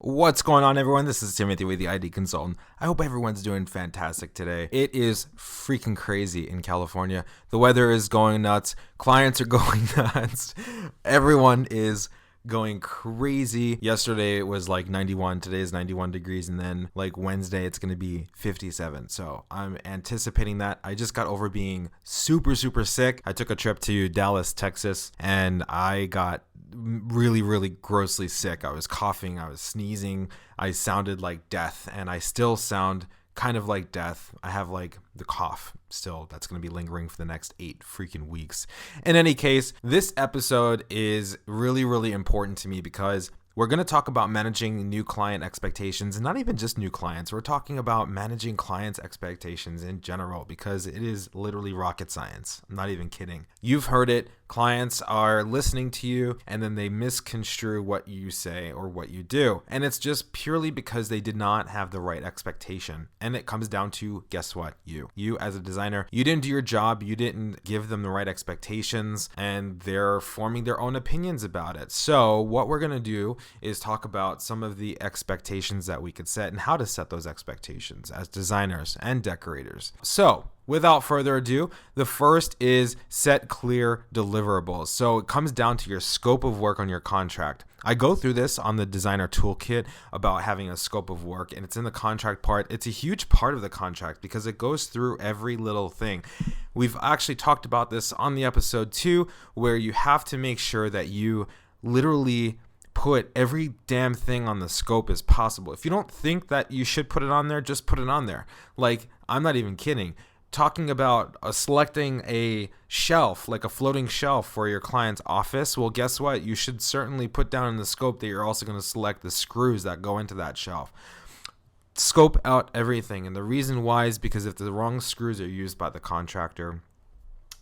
What's going on, everyone? This is Timothy with the ID Consultant. I hope everyone's doing fantastic today. It is freaking crazy in California. The weather is going nuts. Clients are going nuts. Everyone is going crazy. Yesterday it was like 91. Today is 91 degrees. And then like Wednesday, it's going to be 57. So I'm anticipating that. I just got over being super sick. I took a trip to Dallas, Texas, and I got really grossly sick. I was coughing, I was sneezing, I sounded like death, and I still sound kind of like death. I have like the cough still that's going to be lingering for the next 8 freaking weeks. In any case, this episode is really important to me because we're going to talk about managing new client expectations, and not even just new clients. We're talking about managing clients' expectations in general because it is literally rocket science. I'm not even kidding. You've heard it. Clients are listening to you and then they misconstrue what you say or what you do. And it's just purely because they did not have the right expectation. And it comes down to, guess what? You as a designer, you didn't do your job. You didn't give them the right expectations, and they're forming their own opinions about it. So what we're going to do is talk about some of the expectations that we could set and how to set those expectations as designers and decorators. So without further ado, the first is set clear deliverables. So it comes down to your scope of work on your contract. I go through this on the designer toolkit about having a scope of work, and it's in the contract part. It's a huge part of the contract because it goes through every little thing. We've actually talked about this on the episode 2, where you have to make sure that you literally put every damn thing on the scope as possible. If you don't think that you should put it on there, just put it on there. Like, I'm not even kidding. Talking about selecting a shelf, like a floating shelf for your client's office, well, guess what? You should certainly put down in the scope that you're also going to select the screws that go into that shelf. Scope out everything. And the reason why is because if the wrong screws are used by the contractor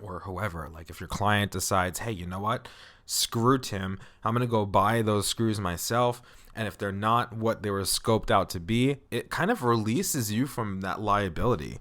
or whoever, like if your client decides, hey, you know what? Screw Tim, I'm going to go buy those screws myself. And if they're not what they were scoped out to be, it kind of releases you from that liability.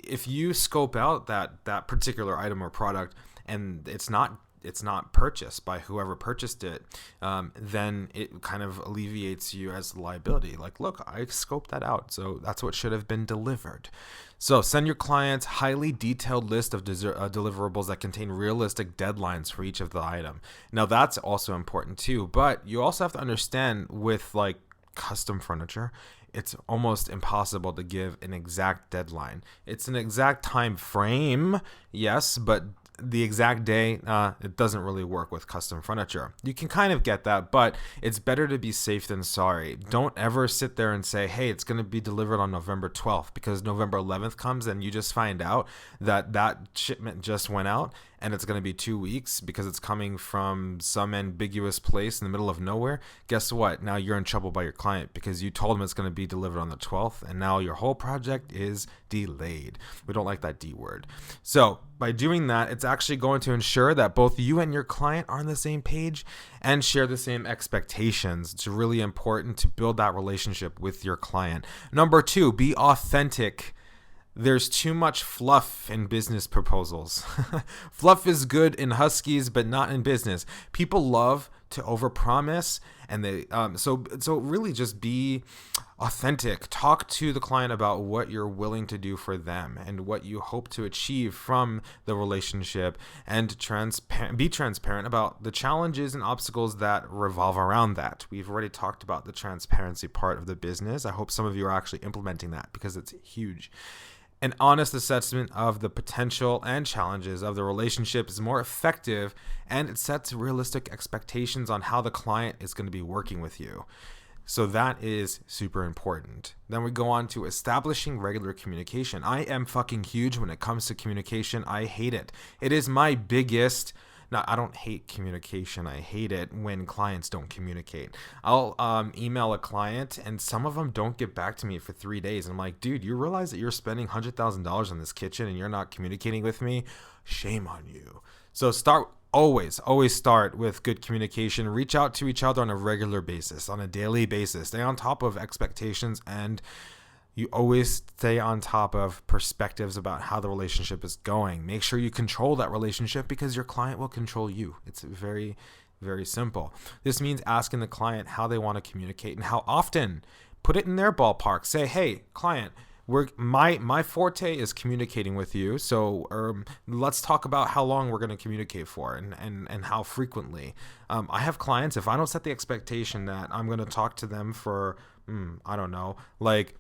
If you scope out that particular item or product and it's not purchased by whoever purchased it, then it kind of alleviates you as liability. Like, look, I scoped that out, so that's what should have been delivered. So send your clients highly detailed list of deliverables that contain realistic deadlines for each of the item. Now that's also important too, but you also have to understand with like custom furniture, it's almost impossible to give an exact deadline. It's an exact time frame, yes, but the exact day, it doesn't really work with custom furniture. You can kind of get that, but it's better to be safe than sorry. Don't ever sit there and say, hey, it's going to be delivered on November 12th, because November 11th comes and you just find out that shipment just went out and it's going to be 2 weeks because it's coming from some ambiguous place in the middle of nowhere. Guess what? Now you're in trouble by your client because you told them it's going to be delivered on the 12th, and now your whole project is delayed. We don't like that D word. So by doing that, it's actually going to ensure that both you and your client are on the same page and share the same expectations. It's really important to build that relationship with your client. Number 2, be authentic. There's too much fluff in business proposals. Fluff is good in huskies, but not in business. People love to overpromise, and they so really just be authentic. Talk to the client about what you're willing to do for them and what you hope to achieve from the relationship, and be transparent about the challenges and obstacles that revolve around that. We've already talked about the transparency part of the business. I hope some of you are actually implementing that because it's huge. An honest assessment of the potential and challenges of the relationship is more effective, and it sets realistic expectations on how the client is going to be working with you. So that is super important. Then we go on to establishing regular communication. I am fucking huge when it comes to communication. I hate it. It is my biggest... Now, I don't hate communication. I hate it when clients don't communicate. I'll email a client, and some of them don't get back to me for 3 days. And I'm like, dude, you realize that you're spending $100,000 on this kitchen and you're not communicating with me? Shame on you. So always start with good communication. Reach out to each other on a regular basis, on a daily basis. Stay on top of expectations, and you always stay on top of perspectives about how the relationship is going. Make sure you control that relationship because your client will control you. It's very Very simple. This means asking the client how they want to communicate and how often. Put it in their ballpark. Say, hey, client, my forte is communicating with you. So let's talk about how long we're going to communicate for and how frequently. I have clients, if I don't set the expectation that I'm going to talk to them for, I don't know, like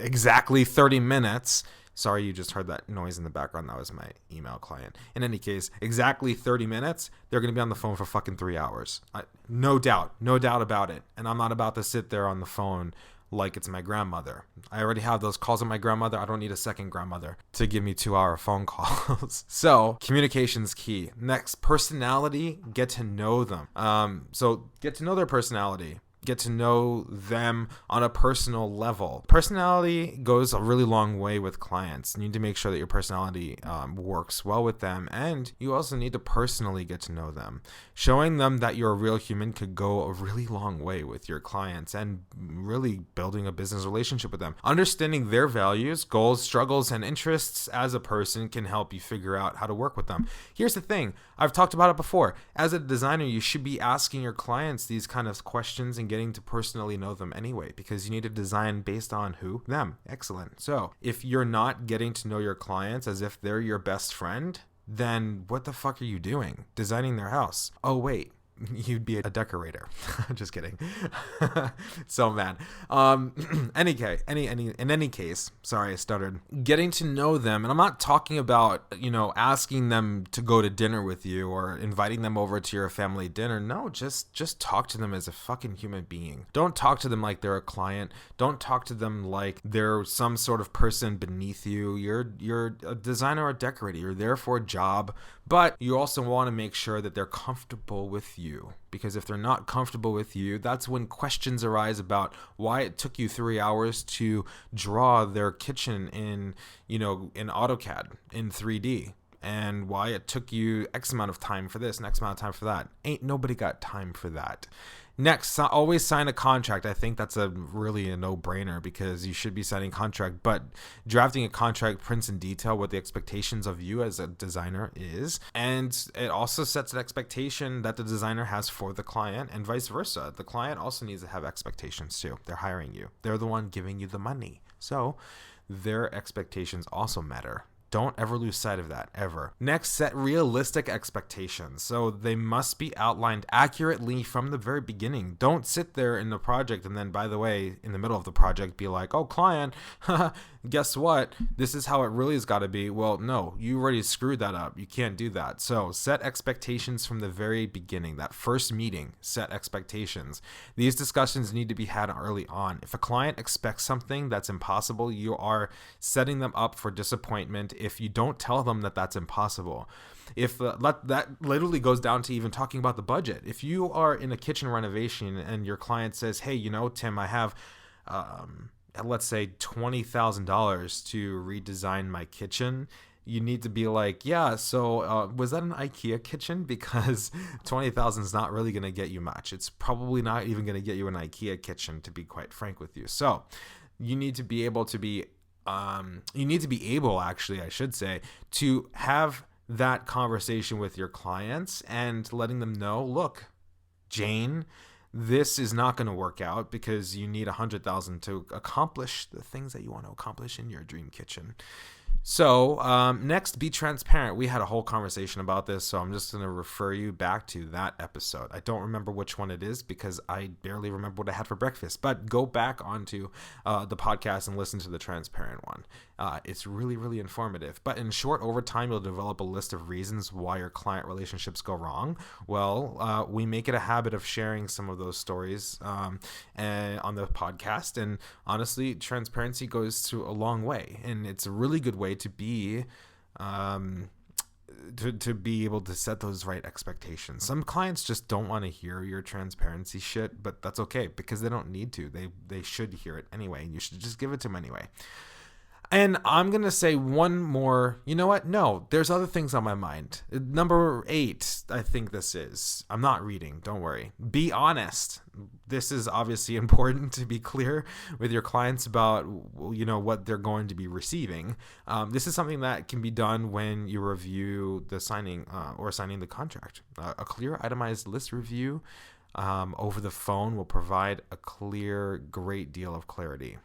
exactly 30 minutes. Sorry, you just heard that noise in the background. That was my email client. In any case, exactly 30 minutes, they're going to be on the phone for fucking 3 hours. No doubt about it. And I'm not about to sit there on the phone like it's my grandmother. I already have those calls with my grandmother. I don't need a second grandmother to give me 2-hour phone calls. So communication's key. Next, personality, get to know them. So get to know their personality. Get to know them on a personal level. Personality goes a really long way with clients. You need to make sure that your personality works well with them, and you also need to personally get to know them. Showing them that you're a real human could go a really long way with your clients and really building a business relationship with them. Understanding their values, goals, struggles, and interests as a person can help you figure out how to work with them. Here's the thing. I've talked about it before. As a designer, you should be asking your clients these kind of questions and getting to personally know them anyway, because you need to design based on who? Them. Excellent. So if you're not getting to know your clients as if they're your best friend, then what the fuck are you doing? Designing their house. Oh, wait. You'd be a decorator. Just kidding. So man. In any case, sorry, I stuttered. Getting to know them, and I'm not talking about, asking them to go to dinner with you or inviting them over to your family dinner. No, just talk to them as a fucking human being. Don't talk to them like they're a client. Don't talk to them like they're some sort of person beneath you. You're a designer or a decorator. You're there for a job, but you also want to make sure that they're comfortable with you. Because if they're not comfortable with you, that's when questions arise about why it took you 3 hours to draw their kitchen in AutoCAD in 3D, and why it took you X amount of time for this and X amount of time for that. Ain't nobody got time for that. Next, always sign a contract. I think that's really a no-brainer, because you should be signing a contract, but drafting a contract prints in detail what the expectations of you as a designer is, and it also sets an expectation that the designer has for the client, and vice versa. The client also needs to have expectations too. They're hiring you. They're the one giving you the money. So their expectations also matter. Don't ever lose sight of that, ever. Next, set realistic expectations. So they must be outlined accurately from the very beginning. Don't sit there in the project and then, by the way, in the middle of the project, be like, oh, client, guess what? This is how it really has got to be. Well, no, you already screwed that up. You can't do that. So set expectations from the very beginning. That first meeting, set expectations. These discussions need to be had early on. If a client expects something that's impossible, you are setting them up for disappointment if you don't tell them that that's impossible. If that literally goes down to even talking about the budget. If you are in a kitchen renovation and your client says, hey, Tim, I have let's say $20,000 to redesign my kitchen, you need to be like, yeah, so was that an IKEA kitchen? Because $20,000 is not really going to get you much. It's probably not even going to get you an IKEA kitchen, to be quite frank with you. So you need to be able to be actually, I should say, to have that conversation with your clients and letting them know, look, Jane, this is not going to work out because you need $100,000 to accomplish the things that you want to accomplish in your dream kitchen. So next, be transparent. We had a whole conversation about this, so I'm just going to refer you back to that episode. I don't remember which one it is because I barely remember what I had for breakfast, but go back onto the podcast and listen to the transparent one. It's really, really informative. But in short, over time, you'll develop a list of reasons why your client relationships go wrong. Well, we make it a habit of sharing some of those stories on the podcast. And honestly, transparency goes to a long way. And it's a really good way to be to be able to set those right expectations. Some clients just don't want to hear your transparency shit, but that's okay because they don't need to. They should hear it anyway. You should just give it to them anyway. And I'm going to say one more. You know what? No, there's other things on my mind. Number 8, I think this is. I'm not reading. Don't worry. Be honest. This is obviously important to be clear with your clients about, what they're going to be receiving. This is something that can be done when you review the signing the contract. A clear itemized list review over the phone will provide a great deal of clarity.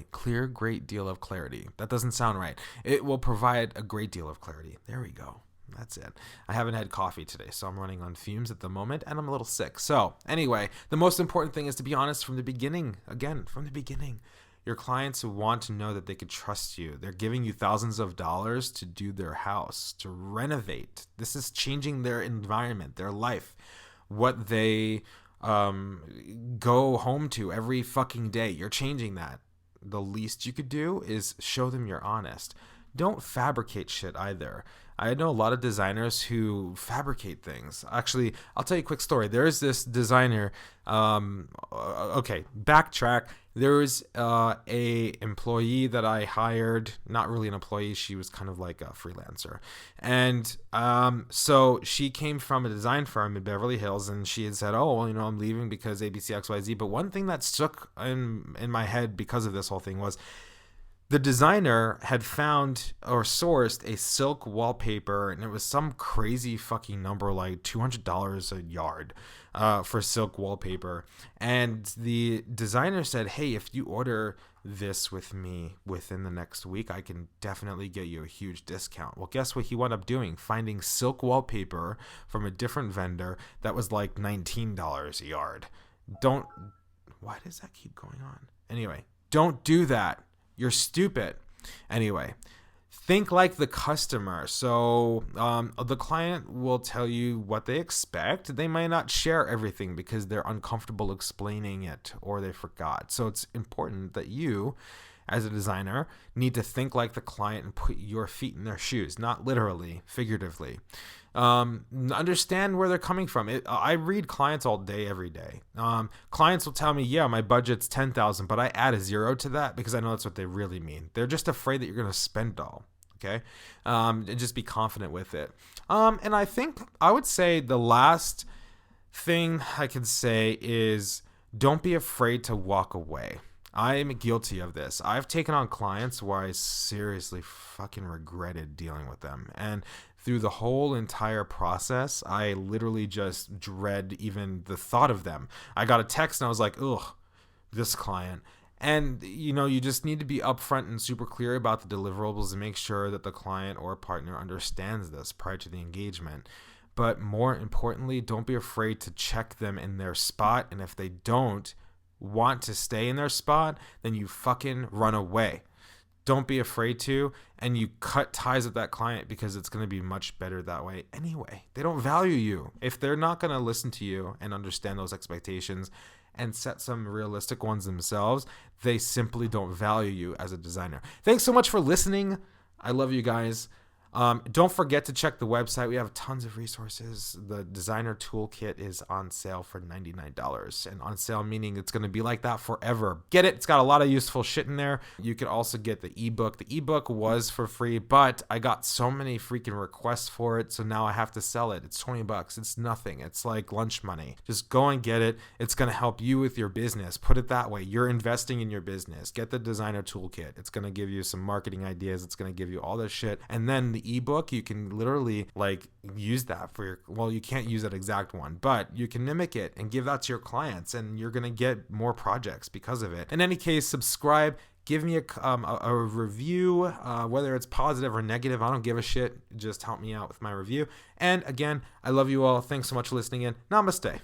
Clear, great deal of clarity. That doesn't sound right. It will provide a great deal of clarity. There we go. That's it. I haven't had coffee today, so I'm running on fumes at the moment, and I'm a little sick. So anyway, the most important thing is to be honest from the beginning. Again, from the beginning. Your clients want to know that they could trust you. They're giving you thousands of dollars to do their house, to renovate. This is changing their environment, their life, what they go home to every fucking day. You're changing that. The least you could do is show them you're honest. Don't fabricate shit either. I know a lot of designers who fabricate things. Actually, I'll tell you a quick story. There's this designer. Backtrack. There was a employee that I hired. Not really an employee. She was kind of like a freelancer. And so she came from a design firm in Beverly Hills, and she had said, I'm leaving because ABCXYZ. But one thing that stuck in my head because of this whole thing was the designer had found or sourced a silk wallpaper, and it was some crazy fucking number, like $200 a yard for silk wallpaper. And the designer said, hey, if you order this with me within the next week, I can definitely get you a huge discount. Well, guess what he wound up doing? Finding silk wallpaper from a different vendor that was like $19 a yard. Why does that keep going on? Anyway, don't do that. You're stupid. Anyway, think like the customer. So the client will tell you what they expect. They might not share everything because they're uncomfortable explaining it or they forgot. So it's important that you, as a designer, need to think like the client and put your feet in their shoes, not literally, figuratively. Understand where they're coming from. I read clients all day, every day. Clients will tell me, yeah, my budget's $10,000, but I add a 0 to that because I know that's what they really mean. They're just afraid that you're going to spend it all. Okay. And just be confident with it. And I think I would say the last thing I could say is don't be afraid to walk away. I am guilty of this. I've taken on clients where I seriously fucking regretted dealing with them. And through the whole entire process, I literally just dread even the thought of them. I got a text and I was like, ugh, this client. And, you just need to be upfront and super clear about the deliverables and make sure that the client or partner understands this prior to the engagement. But more importantly, don't be afraid to check them in their spot. And if they don't want to stay in their spot, then you fucking run away. Don't be afraid to, and you cut ties with that client because it's going to be much better that way anyway. They don't value you. If they're not going to listen to you and understand those expectations and set some realistic ones themselves, they simply don't value you as a designer. Thanks so much for listening. I love you guys. Don't forget to check the website. We have tons of resources. The designer toolkit is on sale for $99, and on sale meaning it's going to be like that forever. Get it. It's got a lot of useful shit in there. You can also get the ebook. The ebook was for free, but I got so many freaking requests for it. So now I have to sell it. It's $20. It's nothing. It's like lunch money. Just go and get it. It's going to help you with your business. Put it that way. You're investing in your business. Get the designer toolkit. It's going to give you some marketing ideas. It's going to give you all this shit. And then the ebook, you can literally use that for you can't use that exact one, but you can mimic it and give that to your clients, and you're going to get more projects because of it. In any case, subscribe, give me a review, whether it's positive or negative. I don't give a shit. Just help me out with my review. And again, I love you all. Thanks so much for listening in. Namaste.